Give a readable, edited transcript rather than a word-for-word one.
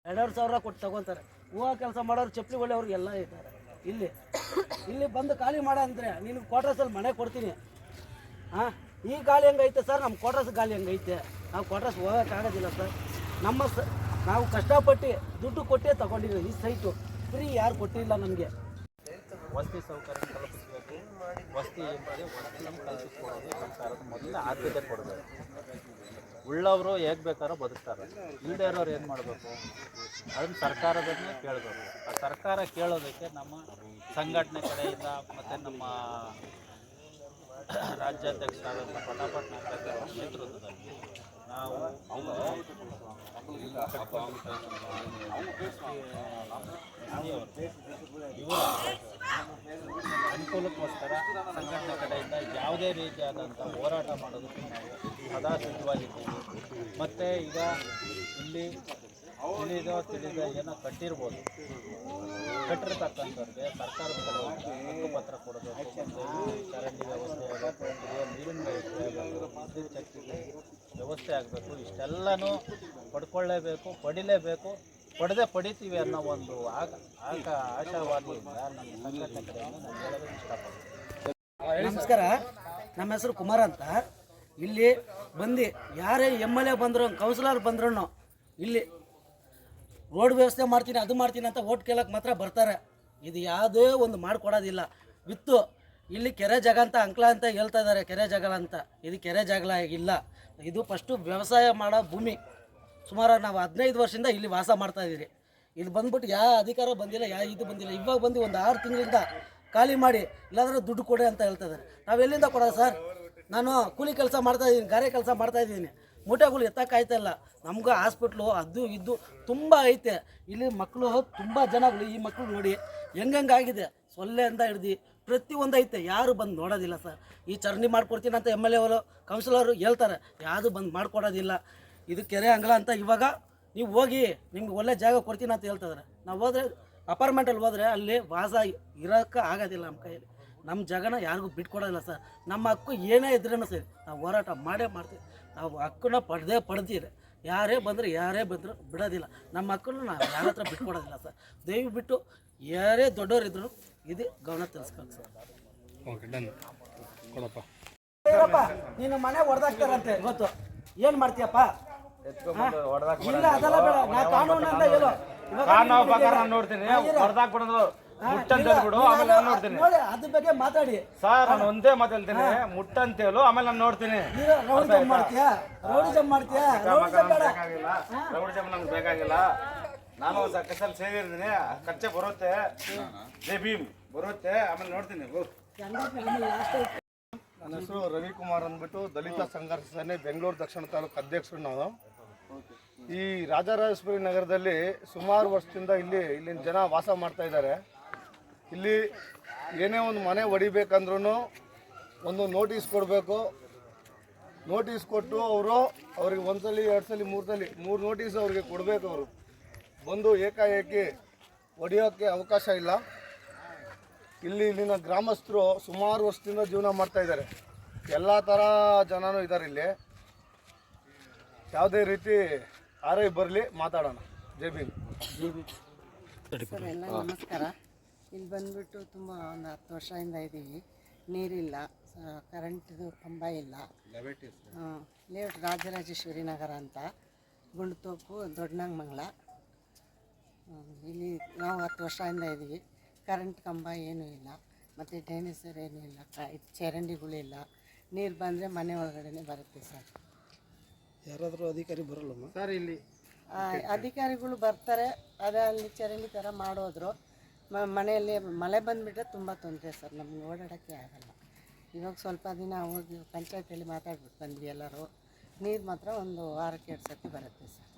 2,000 ಕೊಟ್ಟು ತಗೊತಾರೆ. ಹೂವು ಕೆಲಸ ಮಾಡೋರು ಚಪ್ಪಲಿ ಹೊಳೆಯವ್ರು ಎಲ್ಲ ಇದ್ದಾರೆ ಇಲ್ಲಿ ಬಂದು ಖಾಲಿ ಮಾಡ ಅಂದರೆ ನೀನು ಕ್ವಾರ್ಟರ್ಸಲ್ಲಿ ಮನೆ ಕೊಡ್ತೀನಿ. ಹಾಂ, ಈ ಗಾಳಿ ಹೆಂಗೈತೆ ಸರ್, ನಮ್ಮ ಕ್ವಾರ್ಟರ್ಸ್ ಗಾಳಿ ಹೆಂಗೈತೆ. ನಾವು ಕ್ವಾರ್ಟರ್ಸ್ ಹೋಗೋಕ್ಕಾಗೋದಿಲ್ಲ ಸರ್. ನಾವು ಕಷ್ಟಪಟ್ಟು ದುಡ್ಡು ಕೊಟ್ಟೇ ತಗೊಂಡಿದ್ದೀವಿ. ಈ ಸೈಟು ಫ್ರೀ ಯಾರು ಕೊಟ್ಟಿಲ್ಲ ನಮಗೆ. ವಸತಿ ಸೌಕರ್ಯ ಕಲ್ಪಿಸಬೇಕು. ವಸತಿ ವಸತಿಯನ್ನು ಕಲ್ಪಿಸ್ಕೊಡೋದು ಸರ್ಕಾರದ ಮೊದಲ ಆದ್ಯತೆ ಕೊಡಬೇಕು. ಉಳ್ಳವರು ಹೇಗೆ ಬೇಕಾದ್ರೂ ಬದುಕ್ತಾರೆ, ಇಲ್ಲದೆ ಇರೋರು ಏನು ಮಾಡಬೇಕು ಅದನ್ನು ಸರ್ಕಾರದನ್ನೇ ಕೇಳಬೇಕು. ಆ ಸರ್ಕಾರ ಕೇಳೋದಕ್ಕೆ ನಮ್ಮ ಸಂಘಟನೆ ಕಡೆಯಿಂದ ಮತ್ತು ನಮ್ಮ ರಾಜ್ಯಾಧ್ಯಕ್ಷರಾದಂಥ ಪ್ರತಾಪಟ್ ನಾಗರಾಜ್ ಅವರ ನೇತೃತ್ವದಲ್ಲಿ ನಾವು ಇವರ ಅನುಕೂಲಕ್ಕೋಸ್ಕರ ಸಂಘಟನೆ ಕಡೆಯಿಂದ ಯಾವುದೇ ರೀತಿಯಾದಂಥ ಹೋರಾಟ ಮಾಡೋದಕ್ಕೆ ನಾವು ಸದಾ ಸಿದ್ಧವಾಗಿದ್ದೀವಿ. ಮತ್ತು ಈಗ ಇಲ್ಲಿ ತಿಳಿದ ಏನೋ ಕಟ್ಟಿರ್ಬೋದು, ಕಟ್ಟಿರ್ತಕ್ಕಂಥವ್ರಿಗೆ ಸರ್ಕಾರದ ಕಡೆ ಹಕ್ಕುಪತ್ರ ಕೊಡಬೇಕು. ಚರಂಡಿ ವ್ಯವಸ್ಥೆ ಆಗಬೇಕು, ನೀರಿನ ವ್ಯವಸ್ಥೆ ಆಗಬೇಕು, ವಿದ್ಯುತ್ ಶಕ್ತಿಗೆ ವ್ಯವಸ್ಥೆ ಆಗಬೇಕು. ಇಷ್ಟೆಲ್ಲನೂ ಪಡ್ಕೊಳ್ಳೇಬೇಕು, ಪಡಿಲೇಬೇಕು. ಪಡಿತೀವಿ ಅನ್ನೋ ಒಂದು ಆಶಾವಾದಿಯಿಂದ ನಮ್ಮ ಸಂಘಟನೆ ಕಡೆಯಿಂದ ನಾನು ಹೇಳೋದಕ್ಕೆ ಇಷ್ಟಪಡ್ತೀನಿ. ನಮಸ್ಕಾರ, ನಮ್ಮ ಹೆಸರು ಕುಮಾರ್ ಅಂತ. ಇಲ್ಲಿ ಬಂದು ಯಾರೇ MLA ಬಂದ್ರು, ಕೌನ್ಸಿಲರ್ ಬಂದ್ರೂ ಇಲ್ಲಿ ರೋಡ್ ವ್ಯವಸ್ಥೆ ಮಾಡ್ತೀನಿ, ಅದು ಮಾಡ್ತೀನಿ ಅಂತ ಓಟ್ ಕೇಳಕ್ಕೆ ಮಾತ್ರ ಬರ್ತಾರೆ. ಇದು ಯಾವುದೇ ಒಂದು ಮಾಡಿಕೊಡೋದಿಲ್ಲ. ವಿತ್ತು ಇಲ್ಲಿ ಕೆರೆ ಜಾಗ ಅಂತ ಅಂಕ್ಲ ಅಂತ ಹೇಳ್ತಾ ಇದ್ದಾರೆ, ಕೆರೆ ಜಾಗ ಅಂತ. ಇದು ಕೆರೆ ಜಾಗ ಇಲ್ಲ. ಇದು ಫಸ್ಟು ವ್ಯವಸಾಯ ಮಾಡೋ ಭೂಮಿ. ಸುಮಾರು ನಾವು 15 ವರ್ಷದಿಂದ ಇಲ್ಲಿ ವಾಸ ಮಾಡ್ತಾಯಿದ್ದೀರಿ. ಇಲ್ಲಿ ಬಂದ್ಬಿಟ್ಟು ಯಾವ ಅಧಿಕಾರ ಬಂದಿಲ್ಲ, ಇದು ಬಂದಿಲ್ಲ. ಇವಾಗ ಬಂದು ಒಂದು 6 ತಿಂಗಳಿಂದ ಖಾಲಿ ಮಾಡಿ ಇಲ್ಲಾಂದ್ರೆ ದುಡ್ಡು ಕೊಡಿ ಅಂತ ಹೇಳ್ತಾ ಇದ್ದಾರೆ. ನಾವು ಎಲ್ಲಿಂದ ಕೊಡೋದು ಸರ್? ನಾನು ಕೂಲಿ ಕೆಲಸ ಮಾಡ್ತಾಯಿದ್ದೀನಿ, ಗಾರೆ ಕೆಲಸ ಮಾಡ್ತಾಯಿದ್ದೀನಿ. ಮೂಟೆಗಳು ಎತ್ತಕ್ಕಾಯ್ತಾಯಿಲ್ಲ. ನಮ್ಗೆ ಹಾಸ್ಪಿಟ್ಲು ಅದು ಇದು ತುಂಬ ಐತೆ. ಇಲ್ಲಿ ಮಕ್ಕಳು ತುಂಬ ಜನಗಳು, ಈ ಮಕ್ಕಳು ನೋಡಿ ಹೆಂಗಾಗಿದೆ. ಸೊಳ್ಳೆಯಿಂದ ಹಿಡ್ದು ಪ್ರತಿಯೊಂದು ಐತೆ. ಯಾರು ಬಂದು ನೋಡೋದಿಲ್ಲ ಸರ್. ಈ ಚರಂಡಿ ಮಾಡ್ಕೊಡ್ತೀನಿ ಅಂತ MLA ಅವರು ಕೌನ್ಸಿಲರು ಹೇಳ್ತಾರೆ, ಯಾವುದು ಬಂದು ಮಾಡಿಕೊಡೋದಿಲ್ಲ. ಇದು ಕೆರೆ ಅಂಗಳ ಅಂತ ಇವಾಗ ನೀವು ಹೋಗಿ ನಿಮ್ಗೆ ಒಳ್ಳೆ ಜಾಗ ಕೊಡ್ತೀನಿ ಅಂತ ಹೇಳ್ತಿದ್ದಾರೆ. ನಾವು ಹೋದರೆ ಅಪಾರ್ಟ್ಮೆಂಟಲ್ಲಿ ಹೋದರೆ ಅಲ್ಲಿ ವಾಸ ಇರೋಕ್ಕೆ ಆಗೋದಿಲ್ಲ. ನಮ್ಮ ಕೈಯಲ್ಲಿ ನಮ್ಮ ಜಾಗನ ಯಾರಿಗೂ ಬಿಟ್ಕೊಡೋದಿಲ್ಲ ಸರ್. ನಮ್ಮ ಹಕ್ಕು ಏನೇ ಇದ್ರೂ ಸರಿ ನಾವು ಹೋರಾಟ ಮಾಡೇ ಮಾಡ್ತೀವಿ. ನಾವು ಹಕ್ಕನ್ನ ಪಡೆದಿರಿ. ಯಾರೇ ಬಂದರೂ ಬಿಡೋದಿಲ್ಲ. ನಮ್ಮ ಹಕ್ಕನ್ನು ನಾವು ಯಾರ ಹತ್ರ ಬಿಟ್ಕೊಡೋದಿಲ್ಲ ಸರ್. ದಯವಿಟ್ಟು ಯಾರೇ ದೊಡ್ಡವರಿದ್ರು ಇದು ಗಮನ ತಿಳಿಸ್ಬೇಕು ಸರ್. Okay, done. ಕೊಡಪ್ಪ. ನೀನು ಮನೆ ಹೊಡೆದಾಕ್ತಾರಂತೆ, ಗೊತ್ತು. ಏನು ಮಾಡ್ತೀಯಪ್ಪ? ಇಲ್ಲ, ಅದೆಲ್ಲ ಬೇಡ. ನಾ ಕಾನೂನು ಅಂತ ಹೇಳು. ನೋಡ್ತೀನಿ, ಅದ್ರ ಬಗ್ಗೆ ಮಾತಾಡಿ ಸರ್. ನಾನು ಒಂದೇ ಮಾತಾಡ್ತೀನಿ, ಮುಟ್ಟಂತೇಳು, ಆಮೇಲೆ ನಾನು ನೋಡ್ತೀನಿ. ರೌಡಿಸಮ್ ಮಾಡ್ತೀಯಾ? ರೌಡಿಸಮ್ ನಮ್ಗೆ ಬೇಕಾಗಿಲ್ಲ. ನಾನು ಕಸಲ್ಲಿ ಸೇರಿರ್ತೀನಿ, ಖರ್ಚೆ ಬರುತ್ತೆ, ಭೀಮ್ ಬರುತ್ತೆ, ಆಮೇಲೆ ನೋಡ್ತೀನಿ. ನನ್ನ ಹೆಸರು ರವಿಕುಮಾರ್ ಅಂದ್ಬಿಟ್ಟು ದಲಿತ ಸಂಘರ್ಷ ಸೇನೆ ಬೆಂಗಳೂರು ದಕ್ಷಿಣ ತಾಲೂಕು ಅಧ್ಯಕ್ಷರು ನಾವು. ಈ ರಾಜರಾಜೇಶ್ವರಿ ನಗರದಲ್ಲಿ ಸುಮಾರು ವರ್ಷದಿಂದ ಇಲ್ಲಿನ ಜನ ವಾಸ ಮಾಡ್ತಾ ಇದ್ದಾರೆ. ಇಲ್ಲಿ ಏನೇ ಒಂದು ಮನೆ ಹೊಡಿಬೇಕಂದ್ರೂ ಒಂದು ನೋಟಿಸ್ ಕೊಡಬೇಕು. ನೋಟಿಸ್ ಕೊಟ್ಟು ಅವ್ರಿಗೆ 1 ಸಲ 2 ಸಲ 3 ಸಲ 3 ನೋಟಿಸ್ ಅವ್ರಿಗೆ ಕೊಡಬೇಕು. ಅವರು ಬಂದು ಏಕಾಏಕಿ ಹೊಡೆಯೋಕ್ಕೆ ಅವಕಾಶ ಇಲ್ಲ. ಇಲ್ಲಿನ ಗ್ರಾಮಸ್ಥರು ಸುಮಾರು ವರ್ಷದಿಂದ ಜೀವನ ಮಾಡ್ತಾ ಇದ್ದಾರೆ. ಎಲ್ಲ ಥರ ಜನನೂ ಇದ್ದಾರೆ ಇಲ್ಲಿ. ಯಾವುದೇ ರೀತಿ ಆರೈ ಬರಲಿ, ಮಾತಾಡೋಣ. ಜೈ ಭೀಮ್. ಸರ್, ಎಲ್ಲ ನಮಸ್ಕಾರ. ಇಲ್ಲಿ ಬಂದುಬಿಟ್ಟು ತುಂಬ ಒಂದು 10 ವರ್ಷದಿಂದ ಇದ್ದೀವಿ. ನೀರಿಲ್ಲ, ಕರೆಂಟ್ದು ಕಂಬ ಇಲ್ಲ. ಲೇಔಟ್ ರಾಜರಾಜೇಶ್ವರಿ ನಗರ ಅಂತ, ಗುಂಡ್ತೋಪು, ದೊಡ್ಡನಂಗಮಂಗಲ. ಇಲ್ಲಿ ನಾವು 10 ವರ್ಷದಿಂದ ಇದ್ದೀವಿ. ಕರೆಂಟ್ ಕಂಬ ಏನೂ ಇಲ್ಲ, ಮತ್ತು ಡೈನೇಸರ್ ಏನೂ ಇಲ್ಲ, ಚರಂಡಿಗಳಿಲ್ಲ. ನೀರು ಬಂದರೆ ಮನೆ ಒಳಗಡೆ ಬರುತ್ತೆ ಸರ್. ಯಾರಾದರೂ ಅಧಿಕಾರಿ ಬರಲ್ಲಮ್ಮ ಸರ್? ಇಲ್ಲಿ ಅಧಿಕಾರಿಗಳು ಬರ್ತಾರೆ, ಅದೇ ಅಲ್ಲಿ ಚರಂಡಿ ಥರ ಮಾಡೋದ್ರು. ಮನೆಯಲ್ಲಿ ಮಳೆ ಬಂದುಬಿಟ್ರೆ ತುಂಬ ತೊಂದರೆ ಸರ್. ನಮ್ಗೆ ಓಡಾಡೋಕ್ಕೆ ಆಗಲ್ಲ. ಇವಾಗ ಸ್ವಲ್ಪ ದಿನ ಹೋಗಿ ಪಂಚಾಯತಿಯಲ್ಲಿ ಮಾತಾಡ್ಬಿಟ್ಟು ಬಂದ್ವಿ ಎಲ್ಲರೂ. ನೀರು ಮಾತ್ರ ಒಂದು ವಾರಕ್ಕೆ 2 ಸರ್ತಿ ಬರುತ್ತೆ ಸರ್.